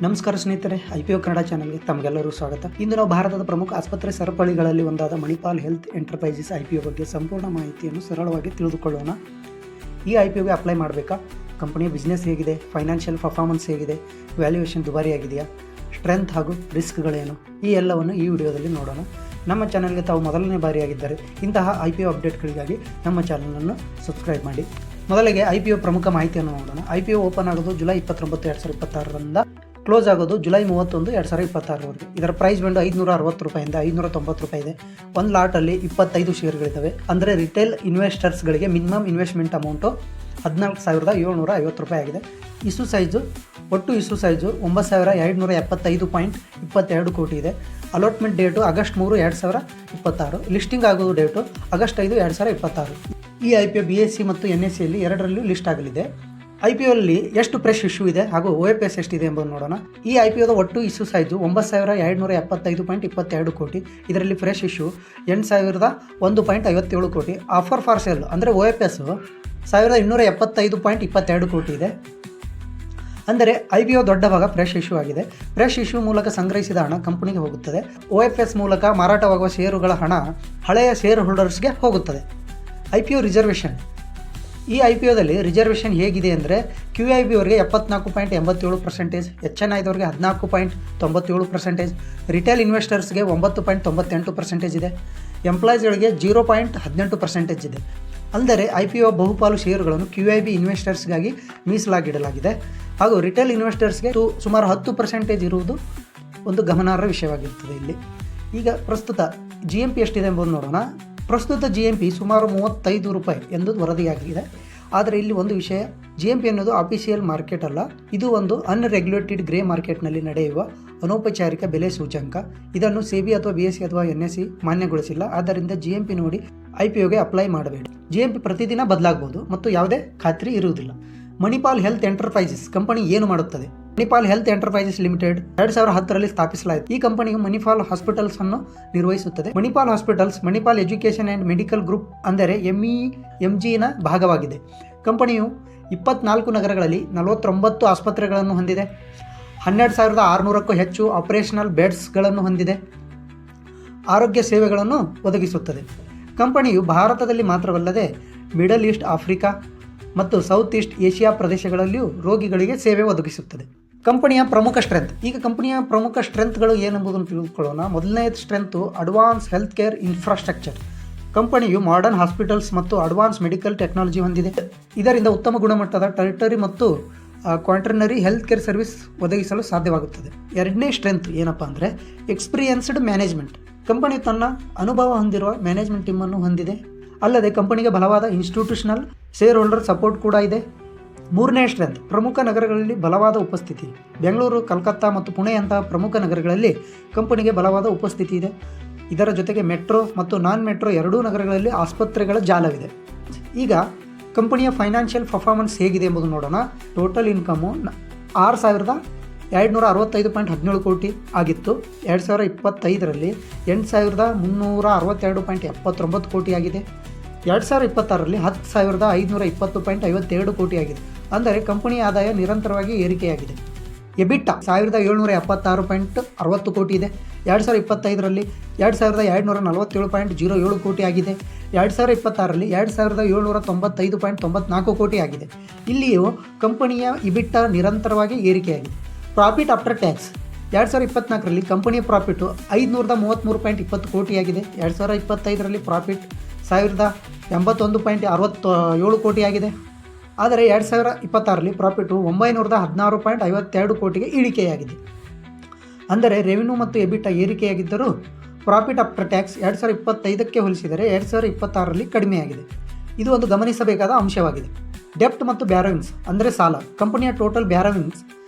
ನಮಸ್ಕಾರ ಸ್ನೇಹಿತರೆ, IPO ಕನ್ನಡ ಚಾನಲ್ಗೆ ತಮಗೆಲ್ಲರೂ ಸ್ವಾಗತ. ಇಂದು ನಾವು ಭಾರತದ ಪ್ರಮುಖ ಆಸ್ಪತ್ರೆ ಸರಪಳಿಗಳಲ್ಲಿ ಒಂದಾದ ಮಣಿಪಾಲ್ ಹೆಲ್ತ್ ಎಂಟರ್ಪ್ರೈಸಸ್ IPO ಬಗ್ಗೆ ಸಂಪೂರ್ಣ ಮಾಹಿತಿಯನ್ನು ಸರಳವಾಗಿ ತಿಳಿದುಕೊಳ್ಳೋಣ. ಈ IPOಗೆ ಅಪ್ಲೈ ಮಾಡಬೇಕಾ, ಕಂಪನಿಯ ಬಿಸ್ನೆಸ್ ಹೇಗಿದೆ, ಫೈನಾನ್ಷಿಯಲ್ ಪರ್ಫಾರ್ಮೆನ್ಸ್ ಹೇಗಿದೆ, ವ್ಯಾಲ್ಯೂಯೇಷನ್ ದುಬಾರಿಯಾಗಿದೆಯಾ, ಸ್ಟ್ರೆಂತ್ ಹಾಗೂ ರಿಸ್ಕ್ಗಳೇನು, ಈ ಎಲ್ಲವನ್ನು ಈ ವಿಡಿಯೋದಲ್ಲಿ ನೋಡೋಣ. ನಮ್ಮ ಚಾನಲ್ಗೆ ತಾವು ಮೊದಲನೇ ಬಾರಿಯಾಗಿದ್ದರೆ ಇಂತಹ IPO ಅಪ್ಡೇಟ್ಗಳಿಗಾಗಿ ನಮ್ಮ ಚಾನಲನ್ನು ಸಬ್ಸ್ಕ್ರೈಬ್ ಮಾಡಿ. ಮೊದಲಿಗೆ IPO ಪ್ರಮುಖ ಮಾಹಿತಿಯನ್ನು ನೋಡೋಣ. IPO ಓಪನ್ ಆಗೋದು ಜುಲೈ 29, 2026ರಿಂದ ಕ್ಲೋಸ್ ಆಗೋದು ಜುಲೈ 31, 2026ರವರೆಗೆ. ಇದರ ಪ್ರೈಸ್ ಬಂದು ₹560 ಇಂದ ₹590 ಇದೆ. ಒಂದು ಲಾಟಲ್ಲಿ 25 ಶೇರ್ಗಳಿದ್ದಾವೆ. ಅಂದರೆ ರಿಟೇಲ್ ಇನ್ವೆಸ್ಟರ್ಸ್ಗಳಿಗೆ ಮಿನಿಮಮ್ ಇನ್ವೆಸ್ಟ್ಮೆಂಟ್ ಅಮೌಂಟು ₹14,750 ಆಗಿದೆ. ಒಟ್ಟು ಇಶ್ಯೂ ಸೈಜು 9,275.22 ಕೋಟಿ ಇದೆ. Allotment date August 3, 2026. ಲಿಸ್ಟಿಂಗ್ ಆಗೋದು ಡೇಟು ಆಗಸ್ಟ್ 5, 2026. ಈ IPO BSE ಮತ್ತು NSEಯಲ್ಲಿ ಎರಡರಲ್ಲೂ ಲಿಸ್ಟ್ ಆಗಲಿದೆ. IPOಲ್ಲಿ ಎಷ್ಟು ಫ್ರೆಶ್ ಇಶ್ಯೂ ಇದೆ ಹಾಗೂ OFS ಎಷ್ಟಿದೆ ಎಂಬುದನ್ನು ನೋಡೋಣ. ಈ IPOದ ಒಟ್ಟು ಇಶ್ಯೂ ಸೈಜು 9,275.22 ಕೋಟಿ. ಇದರಲ್ಲಿ ಫ್ರೆಶ್ ಇಶ್ಯೂ 8,001.57 ಕೋಟಿ. ಆಫರ್ ಫಾರ್ ಸೇಲ್ ಅಂದರೆ OFS 1,275.22 ಕೋಟಿ ಇದೆ. ಅಂದರೆ IPO ದೊಡ್ಡ ಭಾಗ ಫ್ರೆಶ್ ಇಶ್ಯೂ ಆಗಿದೆ. ಫ್ರೆಶ್ ಇಶ್ಯೂ ಮೂಲಕ ಸಂಗ್ರಹಿಸಿದ ಹಣ ಕಂಪನಿಗೆ ಹೋಗುತ್ತದೆ. OFS ಮೂಲಕ ಮಾರಾಟವಾಗುವ ಷೇರುಗಳ ಹಣ ಹಳೆಯ ಶೇರ್ ಹೋಲ್ಡರ್ಸ್ಗೆ ಹೋಗುತ್ತದೆ. IPO reservation. ಈ IPOದಲ್ಲಿ ರಿಸರ್ವೇಷನ್ ಹೇಗಿದೆ ಅಂದರೆ QIB ಅವರಿಗೆ 74.87%, HNIದವರಿಗೆ 14.97%, ರಿಟೇಲ್ ಇನ್ವೆಸ್ಟರ್ಸ್ಗೆ 9.98% ಇದೆ, ಎಂಪ್ಲಾಯೀಸ್ಗಳಿಗೆ 0.18% ಇದೆ. ಅಂದರೆ IPO ಬಹುಪಾಲು ಷೇರುಗಳನ್ನು QIB ಇನ್ವೆಸ್ಟರ್ಸ್ಗಾಗಿ ಮೀಸಲಾಗಿಡಲಾಗಿದೆ ಹಾಗೂ ರಿಟೇಲ್ ಇನ್ವೆಸ್ಟರ್ಸ್ಗೆ ಸುಮಾರು 10% ಇರುವುದು ಒಂದು ಗಮನಾರ್ಹ ವಿಷಯವಾಗಿರ್ತದೆ. ಇಲ್ಲಿ ಈಗ ಪ್ರಸ್ತುತ GMP ಎಷ್ಟಿದೆ ಎಂಬುದನ್ನು ನೋಡೋಣ. ಪ್ರಸ್ತುತ GMP ಸುಮಾರು ₹35 ಎಂದು ವರದಿಯಾಗಿದೆ. ಆದರೆ ಇಲ್ಲಿ ಒಂದು ವಿಷಯ, GMP ಅನ್ನೋದು ಅಫಿಷಿಯಲ್ ಮಾರ್ಕೆಟ್ ಅಲ್ಲ, ಇದು ಒಂದು ಅನ್ರೆಗ್ಯುಲೇಟೆಡ್ ಗ್ರೇ ಮಾರ್ಕೆಟ್ನಲ್ಲಿ ನಡೆಯುವ ಅನೌಪಚಾರಿಕ ಬೆಲೆ ಸೂಚ್ಯಂಕ. ಇದನ್ನು SEBI ಅಥವಾ BSE ಅಥವಾ NSE ಮಾನ್ಯಗೊಳಿಸಿಲ್ಲ. ಆದ್ದರಿಂದ GMP ನೋಡಿ IPOಗೆ ಅಪ್ಲೈ ಮಾಡಬೇಡಿ. GMP ಪ್ರತಿದಿನ ಬದಲಾಗಬಹುದು ಮತ್ತು ಯಾವುದೇ ಖಾತ್ರಿ ಇರುವುದಿಲ್ಲ. ಮಣಿಪಾಲ್ ಹೆಲ್ತ್ ಎಂಟರ್ಪ್ರೈಸಸ್ ಕಂಪನಿ ಏನು ಮಾಡುತ್ತದೆ? ಮಣಿಪಾಲ್ ಹೆಲ್ತ್ ಎಂಟರ್ಪ್ರೈಸಸ್ ಲಿಮಿಟೆಡ್ 2010ರಲ್ಲಿ ಸ್ಥಾಪಿಸಲಾಯಿತು. ಈ ಕಂಪನಿಯು ಮಣಿಪಾಲ್ ಹಾಸ್ಪಿಟಲ್ಸ್ ಅನ್ನು ನಿರ್ವಹಿಸುತ್ತದೆ. Manipal hospitals Manipal education and medical group ಅಂದರೆ MEMGನ ಭಾಗವಾಗಿದೆ. ಕಂಪನಿಯು 24 ನಗರಗಳಲ್ಲಿ 49 ಆಸ್ಪತ್ರೆಗಳನ್ನು ಹೊಂದಿದೆ. 12,600ಕ್ಕೂ ಹೆಚ್ಚು ಆಪರೇಷನಲ್ ಬೆಡ್ಸ್ಗಳನ್ನು ಹೊಂದಿದೆ. ಆರೋಗ್ಯ ಸೇವೆಗಳನ್ನು ಒದಗಿಸುತ್ತದೆ. ಕಂಪನಿಯು ಭಾರತದಲ್ಲಿ ಮಾತ್ರವಲ್ಲದೆ ಮಿಡಲ್ ಈಸ್ಟ್, ಆಫ್ರಿಕಾ ಮತ್ತು ಸೌತ್ ಈಸ್ಟ್ ಏಷ್ಯಾ ಪ್ರದೇಶಗಳಲ್ಲಿಯೂ ರೋಗಿಗಳಿಗೆ ಸೇವೆ ಒದಗಿಸುತ್ತದೆ. ಕಂಪನಿಯ ಪ್ರಮುಖ ಸ್ಟ್ರೆಂತ್. ಈಗ ಕಂಪನಿಯ ಪ್ರಮುಖ ಸ್ಟ್ರೆಂತ್ಗಳು ಏನೆಂಬುದನ್ನು ತಿಳಿದುಕೊಳ್ಳೋಣ. ಮೊದಲನೇ strength advance health care infrastructure. ಕಂಪನಿಯು ಮಾಡರ್ನ್ ಹಾಸ್ಪಿಟಲ್ಸ್ ಮತ್ತು ಅಡ್ವಾನ್ಸ್ ಮೆಡಿಕಲ್ ಟೆಕ್ನಾಲಜಿ ಹೊಂದಿದೆ. ಇದರಿಂದ ಉತ್ತಮ ಗುಣಮಟ್ಟದ ಟರ್ಟರಿ ಮತ್ತು ಕ್ವಾಟರ್ನರಿ ಹೆಲ್ತ್ ಕೇರ್ ಸರ್ವಿಸ್ ಒದಗಿಸಲು ಸಾಧ್ಯವಾಗುತ್ತದೆ. ಎರಡನೇ ಸ್ಟ್ರೆಂತ್ ಏನಪ್ಪ ಅಂದರೆ ಎಕ್ಸ್ಪೀರಿಯನ್ಸ್ಡ್ ಮ್ಯಾನೇಜ್ಮೆಂಟ್. ಕಂಪನಿ ತನ್ನ ಅನುಭವ ಹೊಂದಿರುವ ಮ್ಯಾನೇಜ್ಮೆಂಟ್ ಟೀಮನ್ನು ಹೊಂದಿದೆ. ಅಲ್ಲದೆ ಕಂಪನಿಗೆ ಬಲವಾದ ಇನ್ಸ್ಟಿಟ್ಯೂಷನಲ್ ಶೇರ್ ಹೋಲ್ಡರ್ ಸಪೋರ್ಟ್ ಕೂಡ ಇದೆ. ಮೂರನೇ ಸ್ಟ್ರೆಂತ್ ಪ್ರಮುಖ ನಗರಗಳಲ್ಲಿ ಬಲವಾದ ಉಪಸ್ಥಿತಿ. ಬೆಂಗಳೂರು, ಕಲ್ಕತ್ತಾ ಮತ್ತು ಪುಣೆಯಂತಹ ಪ್ರಮುಖ ನಗರಗಳಲ್ಲಿ ಕಂಪನಿಗೆ ಬಲವಾದ ಉಪಸ್ಥಿತಿ ಇದೆ. ಇದರ ಜೊತೆಗೆ ಮೆಟ್ರೋ ಮತ್ತು ನಾನ್ ಮೆಟ್ರೋ ಎರಡೂ ನಗರಗಳಲ್ಲಿ ಆಸ್ಪತ್ರೆಗಳ ಜಾಲವಿದೆ. ಈಗ ಕಂಪನಿಯ ಫೈನಾನ್ಷಿಯಲ್ ಪರ್ಫಾರ್ಮೆನ್ಸ್ ಹೇಗಿದೆ ಎಂಬುದು ನೋಡೋಣ. ಟೋಟಲ್ ಇನ್ಕಮು 6,265.17 ಕೋಟಿ ಆಗಿತ್ತು. 2025ರಲ್ಲಿ 8,362.79 ಕೋಟಿ ಆಗಿದೆ. 2026ರಲ್ಲಿ 10,520.52 ಕೋಟಿ ಆಗಿದೆ. ಅಂದರೆ ಕಂಪನಿಯ ಆದಾಯ ನಿರಂತರವಾಗಿ ಏರಿಕೆಯಾಗಿದೆ. ಎಬಿಟಾ 1,776.60 ಕೋಟಿ ಇದೆ. 2025ರಲ್ಲಿ 2,247.07 ಕೋಟಿ ಆಗಿದೆ. 2026ರಲ್ಲಿ 2,795.94 ಕೋಟಿ ಆಗಿದೆ. ಇಲ್ಲಿಯೂ ಕಂಪನಿಯ ಇಬಿಟಾ ನಿರಂತರವಾಗಿ ಏರಿಕೆಯಾಗಿದೆ. ಪ್ರಾಫಿಟ್ ಆಫ್ಟರ್ ಟ್ಯಾಕ್ಸ್ 2024ರಲ್ಲಿ ಕಂಪನಿಯ ಪ್ರಾಫಿಟು 533.20 ಕೋಟಿಯಾಗಿದೆ. 2025ರಲ್ಲಿ ಪ್ರಾಫಿಟ್ 1,081.67 ಕೋಟಿಯಾಗಿದೆ. ಆದರೆ 2026ರಲ್ಲಿ ಪ್ರಾಫಿಟು 916.52 ಕೋಟಿಗೆ ಇಳಿಕೆಯಾಗಿದೆ. ಅಂದರೆ ರೆವಿನ್ಯೂ ಮತ್ತು ಎಬಿಟಾ ಏರಿಕೆಯಾಗಿದ್ದರೂ ಪ್ರಾಫಿಟ್ ಆಫ್ಟರ್ ಟ್ಯಾಕ್ಸ್ 2025ಕ್ಕೆ ಹೋಲಿಸಿದರೆ 2026ರಲ್ಲಿ ಕಡಿಮೆಯಾಗಿದೆ. ಇದು ಒಂದು ಗಮನಿಸಬೇಕಾದ ಅಂಶವಾಗಿದೆ. ಡೆಪ್ಟ್ ಮತ್ತು ಬ್ಯಾರೋವಿಂಗ್ಸ್ ಅಂದರೆ ಸಾಲ. ಕಂಪನಿಯ ಟೋಟಲ್ ಬ್ಯಾರೋವಿಂಗ್ಸ್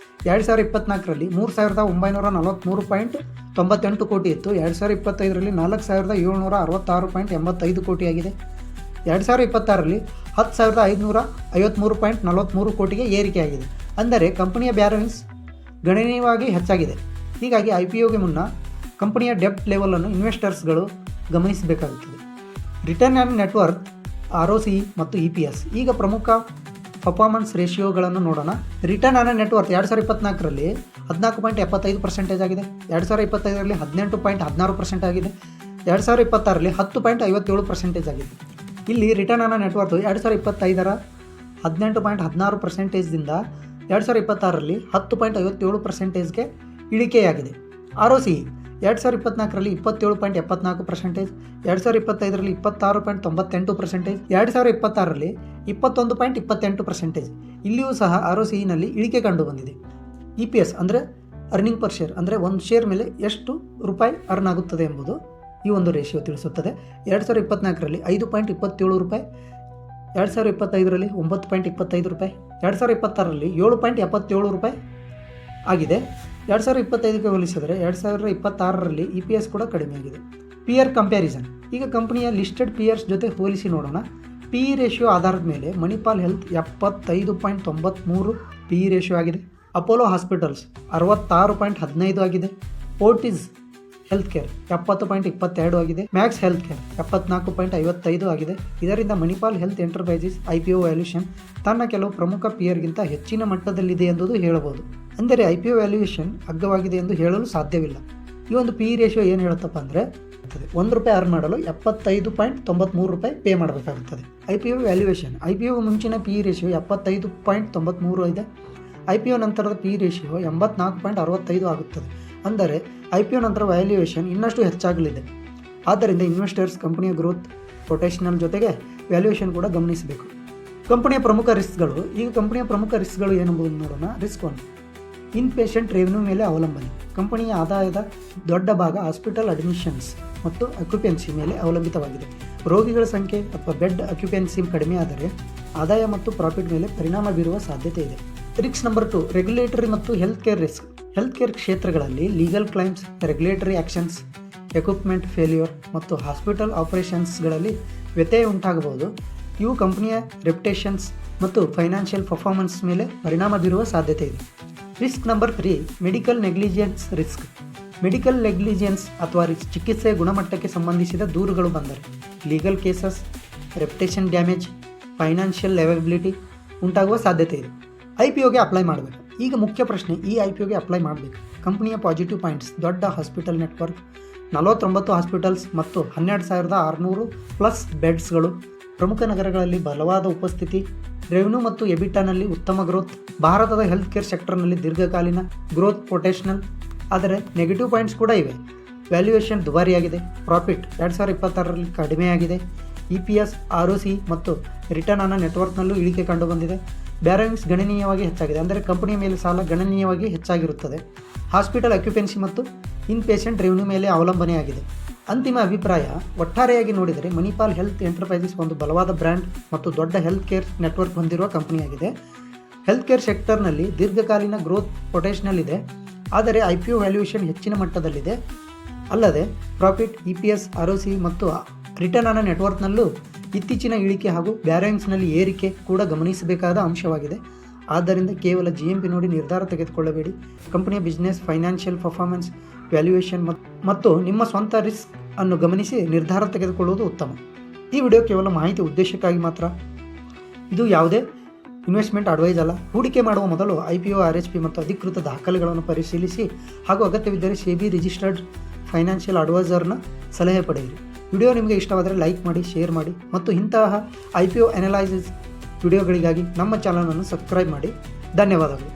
2024ರಲ್ಲಿ 3,943.98 ಕೋಟಿ ಇತ್ತು. 2025ರಲ್ಲಿ 4,766.85 ಕೋಟಿಯಾಗಿದೆ. 2026ರಲ್ಲಿ 10,553.43 ಕೋಟಿಗೆ ಏರಿಕೆಯಾಗಿದೆ. ಅಂದರೆ ಕಂಪನಿಯ ಬ್ಯಾರೋವಿಂಗ್ಸ್ ಗಣನೀಯವಾಗಿ ಹೆಚ್ಚಾಗಿದೆ. ಹೀಗಾಗಿ IPOಗೆ ಮುನ್ನ ಕಂಪನಿಯ ಡೆಪ್ಟ್ ಲೆವೆಲನ್ನು ಇನ್ವೆಸ್ಟರ್ಸ್ಗಳು ಗಮನಿಸಬೇಕಾಗುತ್ತದೆ. ರಿಟರ್ನ್ ಆನ್ ನೆಟ್ವರ್ತ್ ROCE ಮತ್ತು EPS. ಈಗ ಪ್ರಮುಖ ಪರ್ಫಾರ್ಮೆನ್ಸ್ ರೇಷಿಯೋಗಳನ್ನು ನೋಡೋಣ. ರಿಟರ್ನ್ ಆನ್ ನೆಟ್ವರ್ತ್ 2024ರಲ್ಲಿ 14.75% ಆಗಿದೆ. 2025ರಲ್ಲಿ 18.16% ಆಗಿದೆ. 2026ರಲ್ಲಿ 10.57% ಆಗಿದೆ. ಇಲ್ಲಿ ರಿಟರ್ನ್ ಆನ್ ನೆಟ್ವರ್ತ್ 2025ರ 18.16%ದಿಂದ 2026ರಲ್ಲಿ 10.57%ಗೆ ಇಳಿಕೆಯಾಗಿದೆ. ROCE 2024ರಲ್ಲಿ 27.74%, 2025ರಲ್ಲಿ 26.98%, 2026ರಲ್ಲಿ 21.28%. ಇಲ್ಲಿಯೂ ಸಹ ROCEನಲ್ಲಿ ಇಳಿಕೆ ಕಂಡುಬಂದಿದೆ. EPS ಅಂದರೆ ಅರ್ನಿಂಗ್ ಪರ್ ಶೇರ್, ಅಂದರೆ ಒಂದು ಶೇರ್ ಮೇಲೆ ಎಷ್ಟು ರೂಪಾಯಿ ಅರ್ನ್ ಆಗುತ್ತದೆ ಎಂಬುದು ಈ ಒಂದು ರೇಷಿಯೋ ತಿಳಿಸುತ್ತದೆ. 2024ರಲ್ಲಿ 5.27 ರೂಪಾಯಿ, 2025ರಲ್ಲಿ 9.25 ರೂಪಾಯಿ, 2026ರಲ್ಲಿ 7.77 ರೂಪಾಯಿ ಆಗಿದೆ. 2025ಕ್ಕೆ ಹೋಲಿಸಿದರೆ 2026ರಲ್ಲಿ EPS ಕೂಡ ಕಡಿಮೆಯಾಗಿದೆ. Peer comparison. ಈಗ ಕಂಪನಿಯ ಲಿಸ್ಟೆಡ್ ಪಿಯರ್ಸ್ ಜೊತೆ ಹೋಲಿಸಿ ನೋಡೋಣ. PE ರೇಷಿಯೋ ಆಧಾರದ ಮೇಲೆ ಮಣಿಪಾಲ್ ಹೆಲ್ತ್ 75.93 PE ರೇಷಿಯೋ ಆಗಿದೆ. ಅಪೋಲೋ ಹಾಸ್ಪಿಟಲ್ಸ್ 66.15 ಆಗಿದೆ. ಫೋರ್ಟಿಸ್ ಹೆಲ್ತ್ ಕೇರ್ 70.22 ಆಗಿದೆ. ಮ್ಯಾಕ್ಸ್ ಹೆಲ್ತ್ ಕೇರ್ 74.55 ಆಗಿದೆ. ಇದರಿಂದ Manipal health enterprises IPO valuation ತನ್ನ ಕೆಲವು ಪ್ರಮುಖ ಪಿಯರ್ಗಿಂತ ಹೆಚ್ಚಿನ ಮಟ್ಟದಲ್ಲಿದೆ ಎಂಬುದು ಹೇಳಬಹುದು. ಅಂದರೆ IPO ವ್ಯಾಲ್ಯೂಯೇಷನ್ ಅಗ್ಗವಾಗಿದೆ ಎಂದು ಹೇಳಲು ಸಾಧ್ಯವಿಲ್ಲ. ಈ ಒಂದು PE ರೇಷಿಯೋ ಏನು ಹೇಳುತ್ತಪ್ಪ ಅಂದರೆ, ₹1 ಅರ್ನ್ ಮಾಡಲು 75.93 ರೂಪಾಯಿ ಪೇ ಮಾಡಬೇಕಾಗುತ್ತದೆ. IPO valuation. IPO ಮುಂಚಿನ PE ರೇಷಿಯೋ 75.93 ಇದೆ. IPO ನಂತರದ PE ರೇಷಿಯೋ 84.65 ಆಗುತ್ತದೆ. ಅಂದರೆ IPO ನಂತರ ವ್ಯಾಲ್ಯೂಯೇಷನ್ ಇನ್ನಷ್ಟು ಹೆಚ್ಚಾಗಲಿದೆ. ಆದ್ದರಿಂದ ಇನ್ವೆಸ್ಟರ್ಸ್ ಕಂಪನಿಯ ಗ್ರೋತ್ ಪೊಟೆನ್ಷಿಯಲ್ ಜೊತೆಗೆ ವ್ಯಾಲ್ಯೂಯೇಷನ್ ಕೂಡ ಗಮನಿಸಬೇಕು. ಕಂಪನಿಯ ಪ್ರಮುಖ ರಿಸ್ಕ್ಗಳು. ಈಗ ಕಂಪನಿಯ ಪ್ರಮುಖ ರಿಸ್ಕ್ಗಳು ಏನೆಂಬುದನ್ನು ನೋಡೋಣ. ರಿಸ್ಕ್ 1, ಇನ್ ಪೇಷಂಟ್ ರೆವೆನ್ಯೂ ಮೇಲೆ ಅವಲಂಬನೆ. ಕಂಪನಿಯ ಆದಾಯದ ದೊಡ್ಡ ಭಾಗ ಹಾಸ್ಪಿಟಲ್ ಅಡ್ಮಿಷನ್ಸ್ ಮತ್ತು ಅಕ್ಯುಪೆನ್ಸಿ ಮೇಲೆ ಅವಲಂಬಿತವಾಗಿದೆ. ರೋಗಿಗಳ ಸಂಖ್ಯೆ ಅಥವಾ ಬೆಡ್ ಅಕ್ಯುಪೆನ್ಸಿ ಕಡಿಮೆ ಆದರೆ ಆದಾಯ ಮತ್ತು ಪ್ರಾಫಿಟ್ ಮೇಲೆ ಪರಿಣಾಮ ಬೀರುವ ಸಾಧ್ಯತೆ ಇದೆ. ರಿಸ್ಕ್ ನಂಬರ್ 2, ರೆಗ್ಯುಲೇಟರಿ ಮತ್ತು health care risk. Health care ಕ್ಷೇತ್ರಗಳಲ್ಲಿ legal claims, regulatory actions, equipment failure ಮತ್ತು ಹಾಸ್ಪಿಟಲ್ ಆಪರೇಷನ್ಸ್ಗಳಲ್ಲಿ ವ್ಯತ್ಯಯ ಉಂಟಾಗಬಹುದು. ಇವು ಕಂಪನಿಯ ರೆಪ್ಯುಟೇಷನ್ಸ್ ಮತ್ತು ಫೈನಾನ್ಷಿಯಲ್ ಪರ್ಫಾರ್ಮೆನ್ಸ್ ಮೇಲೆ ಪರಿಣಾಮ ಬೀರುವ ಸಾಧ್ಯತೆ ಇದೆ. Risk number 3, medical negligence risk. Medical negligence ಅಥವಾ ಚಿಕಿತ್ಸೆಯ ಗುಣಮಟ್ಟಕ್ಕೆ ಸಂಬಂಧಿಸಿದ ದೂರುಗಳು ಬಂದರೆ legal cases, reputation damage, financial liability ಉಂಟಾಗುವ ಸಾಧ್ಯತೆ ಇದೆ. IPOಗೆ ಅಪ್ಲೈ ಮಾಡಬೇಕು. ಈಗ ಮುಖ್ಯ ಪ್ರಶ್ನೆ, ಈ IPOಗೆ ಅಪ್ಲೈ ಮಾಡಬೇಕು. ಕಂಪನಿಯ ಪಾಸಿಟಿವ್ ಪಾಯಿಂಟ್ಸ್: ದೊಡ್ಡ ಹಾಸ್ಪಿಟಲ್ ನೆಟ್ವರ್ಕ್, 49 ಹಾಸ್ಪಿಟಲ್ಸ್ ಮತ್ತು 12,600 ಪ್ಲಸ್ ಬೆಡ್ಸ್ಗಳು, ಪ್ರಮುಖ ನಗರಗಳಲ್ಲಿ ಬಲವಾದ ಉಪಸ್ಥಿತಿ, ರೆವೆನ್ಯೂ ಮತ್ತು ಎಬಿಟಾನಲ್ಲಿ ಉತ್ತಮ ಗ್ರೋತ್, ಭಾರತದ ಹೆಲ್ತ್ ಕೇರ್ ಸೆಕ್ಟರ್ನಲ್ಲಿ ದೀರ್ಘಕಾಲೀನ ಗ್ರೋತ್ ಪೊಟೆನ್ಷಿಯಲ್. ಆದರೆ ನೆಗೆಟಿವ್ ಪಾಯಿಂಟ್ಸ್ ಕೂಡ ಇವೆ. ವ್ಯಾಲ್ಯೂಯೇಷನ್ ದುಬಾರಿಯಾಗಿದೆ, ಪ್ರಾಫಿಟ್ 2026ರಲ್ಲಿ ಕಡಿಮೆಯಾಗಿದೆ, EPS, ROCE ಮತ್ತು ರಿಟರ್ನ್ ಆನ್ ನೆಟ್ವರ್ಕ್ನಲ್ಲೂ ಇಳಿಕೆ ಕಂಡುಬಂದಿದೆ. ಬ್ಯಾರೋಯಿಂಗ್ಸ್ ಗಣನೀಯವಾಗಿ ಹೆಚ್ಚಾಗಿದೆ, ಅಂದರೆ ಕಂಪನಿಯ ಮೇಲೆ ಸಾಲ ಗಣನೀಯವಾಗಿ ಹೆಚ್ಚಾಗಿರುತ್ತದೆ. ಹಾಸ್ಪಿಟಲ್ ಅಕ್ಯುಪೆನ್ಸಿ ಮತ್ತು ಇನ್ ಪೇಷಂಟ್ ರೆವೆನ್ಯೂ ಮೇಲೆ ಅವಲಂಬನೆಯಾಗಿದೆ. ಅಂತಿಮ ಅಭಿಪ್ರಾಯ: ಒಟ್ಟಾರೆಯಾಗಿ ನೋಡಿದರೆ ಮಣಿಪಾಲ್ ಹೆಲ್ತ್ ಎಂಟರ್ಪ್ರೈಸಸ್ ಒಂದು ಬಲವಾದ ಬ್ರ್ಯಾಂಡ್ ಮತ್ತು ದೊಡ್ಡ ಹೆಲ್ತ್ ಕೇರ್ ನೆಟ್ವರ್ಕ್ ಹೊಂದಿರುವ ಕಂಪನಿಯಾಗಿದೆ. ಹೆಲ್ತ್ ಕೇರ್ ಸೆಕ್ಟರ್ನಲ್ಲಿ ದೀರ್ಘಕಾಲೀನ ಗ್ರೋತ್ ಪೊಟೆನ್ಷಿಯಲ್ ಇದೆ, ಆದರೆ IPO ವ್ಯಾಲ್ಯೂಯೇಷನ್ ಹೆಚ್ಚಿನ ಮಟ್ಟದಲ್ಲಿದೆ. ಅಲ್ಲದೆ ಪ್ರಾಫಿಟ್, EPS, ROCE ಮತ್ತು ರಿಟರ್ನ್ ಆನ್ ನೆಟ್ವರ್ಕ್ನಲ್ಲೂ ಇತ್ತೀಚಿನ ಇಳಿಕೆ ಹಾಗೂ ಬ್ಯಾರೋಯಿಂಗ್ಸ್ನಲ್ಲಿ ಏರಿಕೆ ಕೂಡ ಗಮನಿಸಬೇಕಾದ ಅಂಶವಾಗಿದೆ. ಆದ್ದರಿಂದ ಕೇವಲ GMP ನೋಡಿ ನಿರ್ಧಾರ ತೆಗೆದುಕೊಳ್ಳಬೇಡಿ. ಕಂಪನಿಯ ಬಿಸ್ನೆಸ್, ಫೈನಾನ್ಷಿಯಲ್ ಪರ್ಫಾರ್ಮೆನ್ಸ್, ವ್ಯಾಲ್ಯೂಯೇಷನ್ ಮತ್ತು ನಿಮ್ಮ ಸ್ವಂತ ರಿಸ್ಕ್ ಅನ್ನು ಗಮನಿಸಿ ನಿರ್ಧಾರ ತೆಗೆದುಕೊಳ್ಳುವುದು ಉತ್ತಮ. ಈ ವಿಡಿಯೋ ಕೇವಲ ಮಾಹಿತಿ ಉದ್ದೇಶಕ್ಕಾಗಿ ಮಾತ್ರ. ಇದು ಯಾವುದೇ ಇನ್ವೆಸ್ಟ್ಮೆಂಟ್ ಅಡ್ವೈಸ್ ಅಲ್ಲ. ಹೂಡಿಕೆ ಮಾಡುವ ಮೊದಲು IPO, RHP ಮತ್ತು ಅಧಿಕೃತ ದಾಖಲೆಗಳನ್ನು ಪರಿಶೀಲಿಸಿ ಹಾಗೂ ಅಗತ್ಯವಿದ್ದರೆ SEBI ರಿಜಿಸ್ಟರ್ಡ್ ಫೈನಾನ್ಷಿಯಲ್ ಅಡ್ವೈಸರ್ನ ಸಲಹೆ ಪಡೆಯಿರಿ. ವಿಡಿಯೋ ನಿಮಗೆ ಇಷ್ಟವಾದರೆ ಲೈಕ್ ಮಾಡಿ, ಶೇರ್ ಮಾಡಿ ಮತ್ತು ಇಂತಹ IPO ಅನಲೈಸಿಸ್ ವಿಡಿಯೋಗಳಿಗಾಗಿ ನಮ್ಮ ಚಾನಲನ್ನು ಸಬ್ಸ್ಕ್ರೈಬ್ ಮಾಡಿ. ಧನ್ಯವಾದಗಳು.